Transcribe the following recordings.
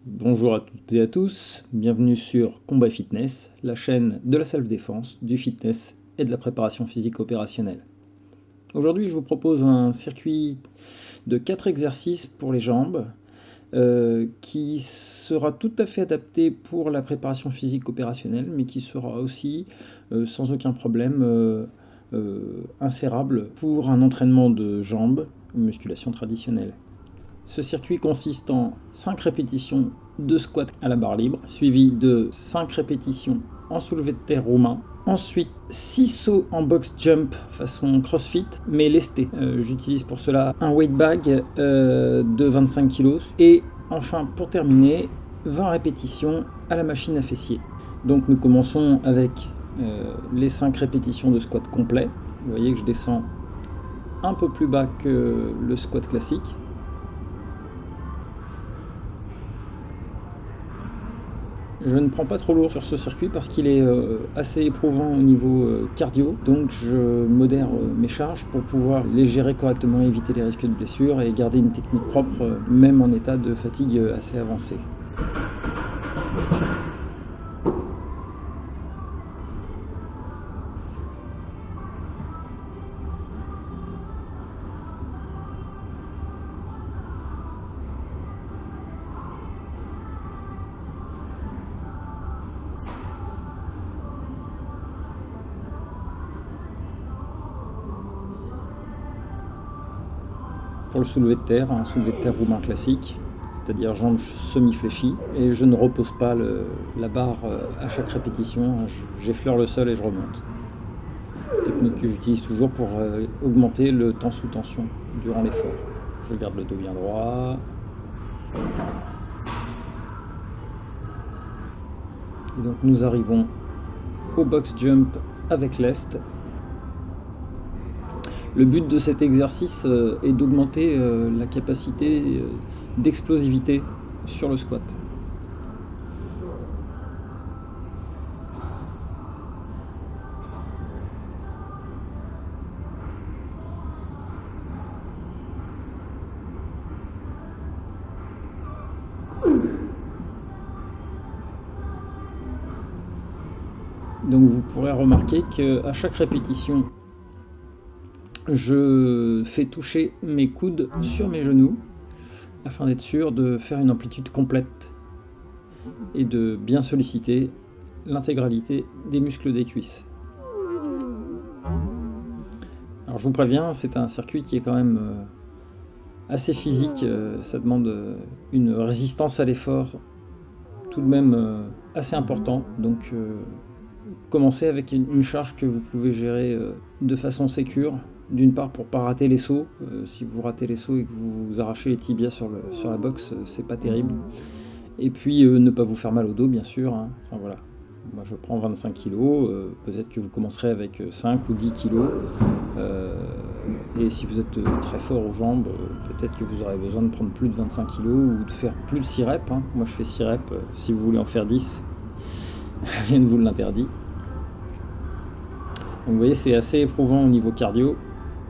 Bonjour à toutes et à tous, bienvenue sur Combat Fitness, la chaîne de la self-défense, du fitness et de la préparation physique opérationnelle. Aujourd'hui, je vous propose un circuit de 4 exercices pour les jambes qui sera tout à fait adapté pour la préparation physique opérationnelle, mais qui sera aussi sans aucun problème insérable pour un entraînement de jambes, musculation traditionnelle. Ce circuit consiste en 5 répétitions de squat à la barre libre, suivi de 5 répétitions en soulevé de terre roumain. Ensuite, 6 sauts en box jump façon crossfit, mais lesté. J'utilise pour cela un weight bag de 25 kg. Et enfin, pour terminer, 20 répétitions à la machine à fessiers. Donc nous commençons avec les 5 répétitions de squat complet. Vous voyez que je descends un peu plus bas que le squat classique. Je ne prends pas trop lourd sur ce circuit parce qu'il est assez éprouvant au niveau cardio, donc je modère mes charges pour pouvoir les gérer correctement, éviter les risques de blessures et garder une technique propre, même en état de fatigue assez avancée. Pour le soulevé de terre, un soulevé de terre roumain classique, c'est-à-dire jambes semi-fléchies, et je ne repose pas la barre à chaque répétition, j'effleure le sol et je remonte. Technique que j'utilise toujours pour augmenter le temps sous tension durant l'effort. Je garde le dos bien droit. Et donc nous arrivons au box jump avec lest. Le but de cet exercice est d'augmenter la capacité d'explosivité sur le squat. Donc vous pourrez remarquer qu'à chaque répétition, je fais toucher mes coudes sur mes genoux afin d'être sûr de faire une amplitude complète et de bien solliciter l'intégralité des muscles des cuisses. Alors je vous préviens, c'est un circuit qui est quand même assez physique, ça demande une résistance à l'effort tout de même assez important, donc commencez avec une charge que vous pouvez gérer de façon sécure. D'une part pour ne pas rater les sauts, si vous ratez les sauts et que vous arrachez les tibias sur la boxe, c'est pas terrible. Et puis ne pas vous faire mal au dos bien sûr, hein. Enfin, voilà. Moi je prends 25 kg, peut-être que vous commencerez avec 5 ou 10 kg. Et si vous êtes très fort aux jambes, peut-être que vous aurez besoin de prendre plus de 25 kg ou de faire plus de 6 reps. Hein. Moi je fais 6 reps, si vous voulez en faire 10, rien ne vous l'interdit. Donc vous voyez, c'est assez éprouvant au niveau cardio.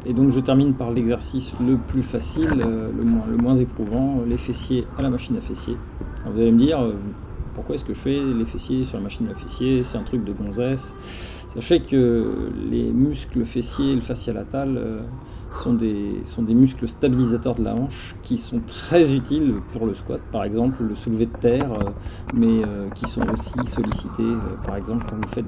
Et donc je termine par l'exercice le plus facile, le moins éprouvant, les fessiers à la machine à fessiers. Alors vous allez me dire, pourquoi est-ce que je fais les fessiers sur la machine à fessiers? C'est un truc de gonzesse. Sachez que les muscles fessiers et le fascia latal sont des muscles stabilisateurs de la hanche qui sont très utiles pour le squat, par exemple le soulevé de terre, mais qui sont aussi sollicités, par exemple quand vous faites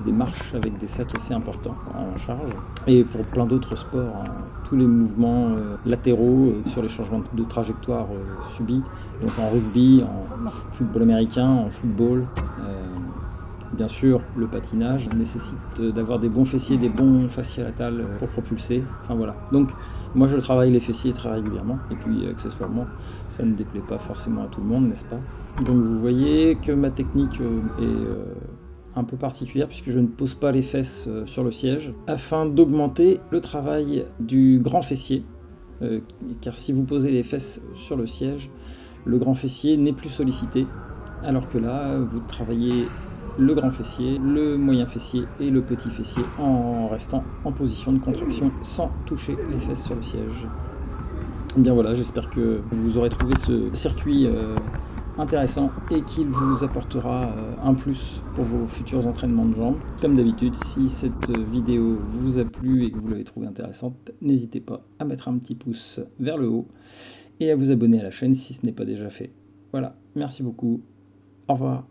des marches avec des sacs assez importants en charge, et pour plein d'autres sports, hein, tous les mouvements latéraux sur les changements de trajectoire subis, donc en rugby, en football américain, en football. Bien sûr, le patinage nécessite d'avoir des bons fessiers, des bons fascia latales pour propulser. Enfin voilà. Donc, moi je travaille les fessiers très régulièrement. Et puis, accessoirement, ça ne déplaît pas forcément à tout le monde, n'est-ce pas? Donc, vous voyez que ma technique est un peu particulière puisque je ne pose pas les fesses sur le siège afin d'augmenter le travail du grand fessier. Car si vous posez les fesses sur le siège, le grand fessier n'est plus sollicité. Alors que là, vous travaillez le grand fessier, le moyen fessier et le petit fessier en restant en position de contraction sans toucher les fesses sur le siège. Bien voilà, j'espère que vous aurez trouvé ce circuit intéressant et qu'il vous apportera un plus pour vos futurs entraînements de jambes. Comme d'habitude, si cette vidéo vous a plu et que vous l'avez trouvée intéressante, n'hésitez pas à mettre un petit pouce vers le haut et à vous abonner à la chaîne si ce n'est pas déjà fait. Voilà, merci beaucoup, au revoir.